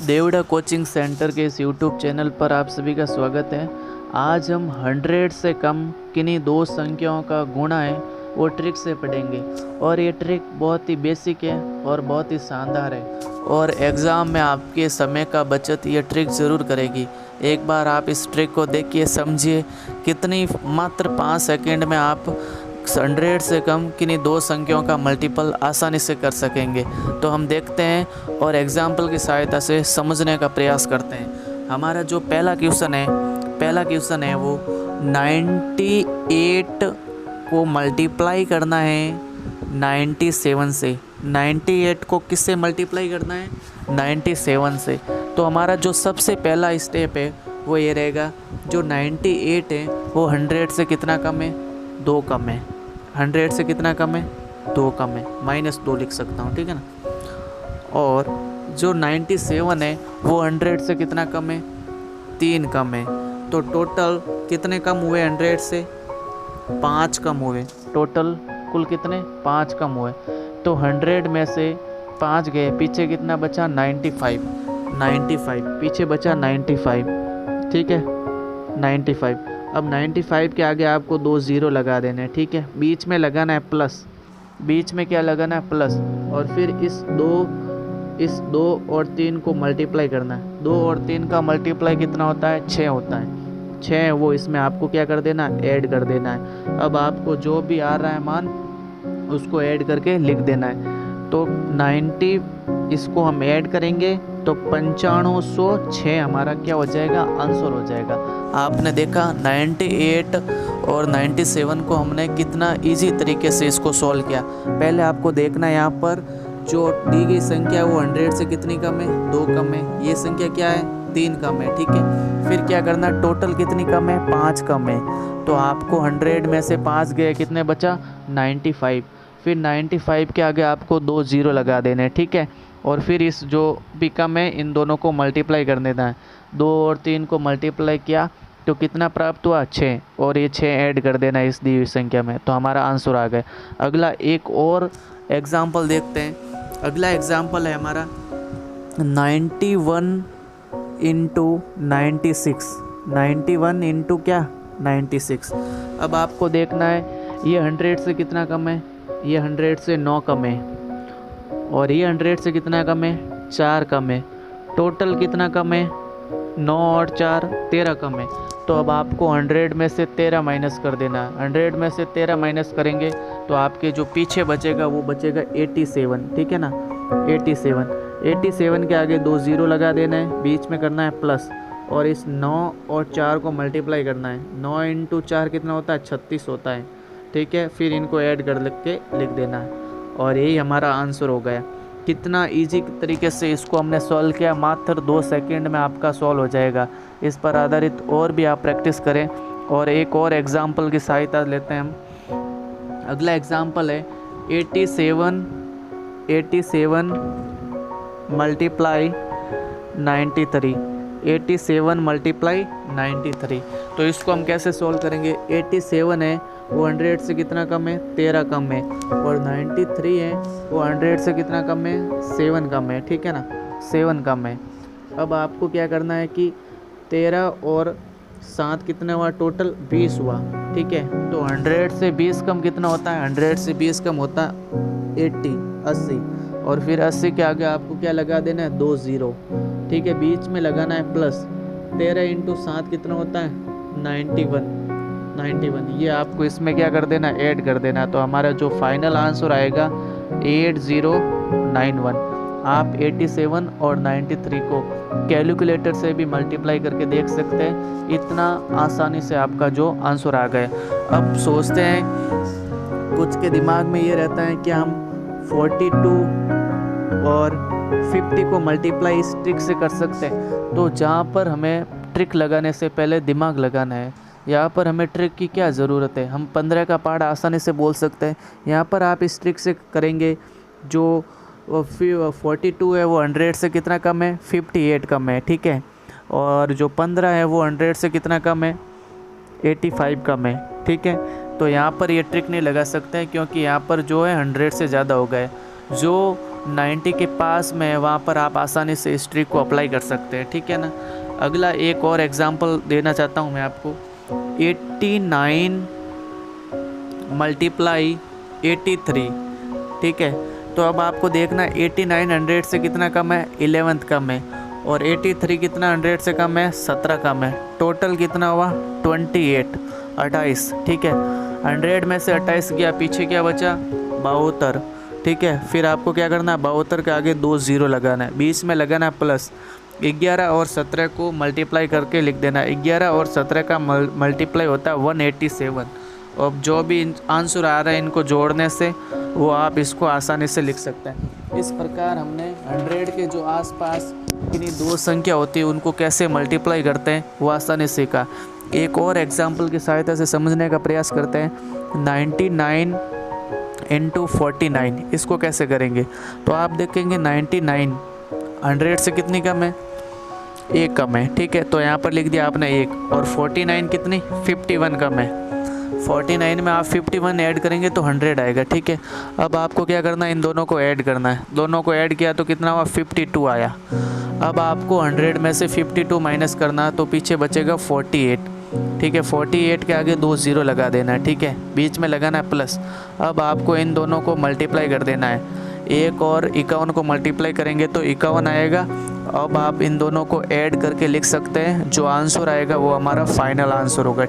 Devda coaching centre के इस YouTube channel पर आप सभी का स्वागत है। आज हम 100 से कम किन्हीं दो संख्याओं का गुणा है वो ट्रिक से पढ़ेंगे और ये ट्रिक बहुत ही बेसिक है और बहुत ही शानदार है और एग्ज़ाम में आपके समय का बचत ये ट्रिक ज़रूर करेगी। एक बार आप इस ट्रिक को देखिए, समझिए कितनी मात्र 5 सेकंड में आप 100 से कम किन्हीं दो संख्याओं का मल्टीपल आसानी से कर सकेंगे। तो हम देखते हैं और एग्जाम्पल की सहायता से समझने का प्रयास करते हैं। हमारा जो पहला क्वेश्चन है वो 98 को मल्टीप्लाई करना है 97 से। 98 को किससे मल्टीप्लाई करना है? 97 से। तो हमारा जो सबसे पहला स्टेप है वो ये रहेगा, जो 98 है वो 100 से कितना कम है? 2 कम है। 100 से कितना कम है? 2 कम है। -2 लिख सकता हूँ, ठीक है ना। और जो 97 है वो 100 से कितना कम है? 3 कम है। तो टोटल कितने कम हुए 100 से? 5 कम हुए। टोटल कुल कितने? 5 कम हुए। तो 100 में से 5 गए, पीछे कितना बचा? 95 पीछे बचा 95, ठीक है 95। अब 95 के आगे आपको 2 ज़ीरो लगा देने, ठीक है। बीच में लगाना है प्लस, बीच में क्या लगाना है? प्लस। और फिर इस 2 और 3 को मल्टीप्लाई करना है। 2 और 3 का मल्टीप्लाई कितना होता है? 6 होता है। 6 वो इसमें आपको क्या कर देना है? ऐड कर देना है। अब आपको जो भी आ रहा है मान उसको ऐड करके लिख देना है। तो 90 इसको हम ऐड करेंगे तो 9506 हमारा क्या हो जाएगा? आंसर हो जाएगा। आपने देखा 98 और 97 को हमने कितना इजी तरीके से इसको सॉल्व किया। पहले आपको देखना है यहाँ पर जो दी गई संख्या वो 100 से कितनी कम है? 2 कम है। ये संख्या क्या है? 3 कम है, ठीक है। फिर क्या करना? टोटल कितनी कम है? 5 कम है। तो आपको 100 में से 5 गए, कितने बचा? 95। फिर 95 के आगे आपको 2 ज़ीरो लगा देने, ठीक है। और फिर इस जो भी कम है इन दोनों को मल्टीप्लाई कर देना है। 2 और 3 को मल्टीप्लाई किया तो कितना प्राप्त हुआ? 6। और ये 6 ऐड कर देना इस दी हुई संख्या में, तो हमारा आंसर आ गया। अगला एक और एग्जाम्पल देखते हैं। अगला एग्जाम्पल है हमारा 91 इंटू 96। 91 इंटू क्या? 96। अब आपको देखना है ये 100 से कितना कम है? ये 100 से 9 कम है। और ये 100 से कितना कम है? 4 कम है। टोटल कितना कम है? 9 और 4 13 कम है। तो अब आपको 100 में से 13 माइनस कर देना है। 100 में से 13 माइनस करेंगे तो आपके जो पीछे बचेगा वो बचेगा 87, ठीक है ना। 87 के आगे 2 ज़ीरो लगा देना है, बीच में करना है प्लस। और इस 9 और 4 को मल्टीप्लाई करना है। 9 इंटू 4 कितना होता है? 36 होता है, ठीक है। फिर इनको ऐड कर लिख देना है और यही हमारा आंसर हो गया। कितना इजी तरीके से इसको हमने सॉल्व किया, मात्र 2 सेकंड में आपका सॉल्व हो जाएगा। इस पर आधारित और भी आप प्रैक्टिस करें। और एक और एग्जाम्पल की सहायता लेते हैं हम। अगला एग्जाम्पल है 87 मल्टीप्लाई 93। 87 मल्टीप्लाई 93। तो इसको हम कैसे सॉल्व करेंगे? 87 है वो 100 से कितना कम है? 13 कम है। और 93 है वो 100 से कितना कम है? 7 कम है, ठीक है ना। 7 कम है। अब आपको क्या करना है कि 13 और 7 कितना हुआ? टोटल 20 हुआ, ठीक है। तो 100 से 20 कम कितना होता है? 100 से 20 कम होता है 80। और फिर 80 के आगे आपको क्या लगा देना है? 2 ज़ीरो, ठीक है। बीच में लगाना है प्लस। 13 इंटू 7 कितना होता है? 91। ये आपको इसमें क्या कर देना? ऐड कर देना। तो हमारा जो फाइनल आंसर आएगा 8091। आप 87 और 93 को कैलकुलेटर से भी मल्टीप्लाई करके देख सकते हैं। इतना आसानी से आपका जो आंसर आ गया। अब सोचते हैं, कुछ के दिमाग में ये रहता है कि हम 42 और 50 को मल्टीप्लाई इस ट्रिक से कर सकते हैं। तो जहाँ पर हमें ट्रिक लगाने से पहले दिमाग लगाना है, यहाँ पर हमें ट्रिक की क्या ज़रूरत है? हम 15 का पार्ट आसानी से बोल सकते हैं। यहाँ पर आप इस ट्रिक से करेंगे। जो 42 है वो 100 से कितना कम है? 58 कम है, ठीक है। और जो 15 है वो 100 से कितना कम है? 85 कम है, ठीक है। तो यहाँ पर ये ट्रिक नहीं लगा सकते हैं क्योंकि यहाँ पर जो है 100 से ज़्यादा हो गए। जो 90 के पास में है वहाँ पर आप आसानी से इस ट्रिक को अप्लाई कर सकते हैं, ठीक है ना। अगला एक और एग्जांपल देना चाहता हूँ मैं आपको। 89 मल्टीप्लाई 83, ठीक है। तो अब आपको देखना 89 100 से कितना कम है, 11th कम है, और 83 कितना 100 से कम है, 17 कम है। टोटल कितना हुआ 28, 28, ठीक है। 100 में से 28 गया, पीछे क्या बचा 72, ठीक है। फिर आपको क्या करना है, 72 के आगे 2 0 लगाना है, बीच में लगाना है प्लस। 11 और 17 को मल्टीप्लाई करके लिख देना। 11 और 17 का मल्टीप्लाई होता है 187। अब जो भी आंसर आ रहा है इनको जोड़ने से वो आप इसको आसानी से लिख सकते हैं। इस प्रकार हमने 100 के जो आसपास किन्हीं दो संख्या होती है उनको कैसे मल्टीप्लाई करते हैं वो आसानी से सीखा। एक और एग्जाम्पल की सहायता से समझने का प्रयास करते हैं। 99 इंटू 49, इसको कैसे करेंगे। तो आप देखेंगे 99 100 से कितनी कम है, 1 कम है, ठीक है। तो यहाँ पर लिख दिया आपने 1, और 49 कितनी 51 कम है। 49 में आप 51 ऐड करेंगे तो 100 आएगा, ठीक है। अब आपको क्या करना है, इन दोनों को ऐड करना है। दोनों को ऐड किया तो कितना हुआ 52 आया। अब आपको 100 में से 52 माइनस करना है तो पीछे बचेगा 48, ठीक है। 48 के आगे 2 0 लगा देना है, ठीक है, बीच में लगाना है प्लस। अब आपको इन दोनों को मल्टीप्लाई कर देना है। 1 और 51 को मल्टीप्लाई करेंगे तो 51 आएगा। अब आप इन दोनों को ऐड करके लिख सकते हैं, जो आंसर आएगा वो हमारा फाइनल आंसर होगा।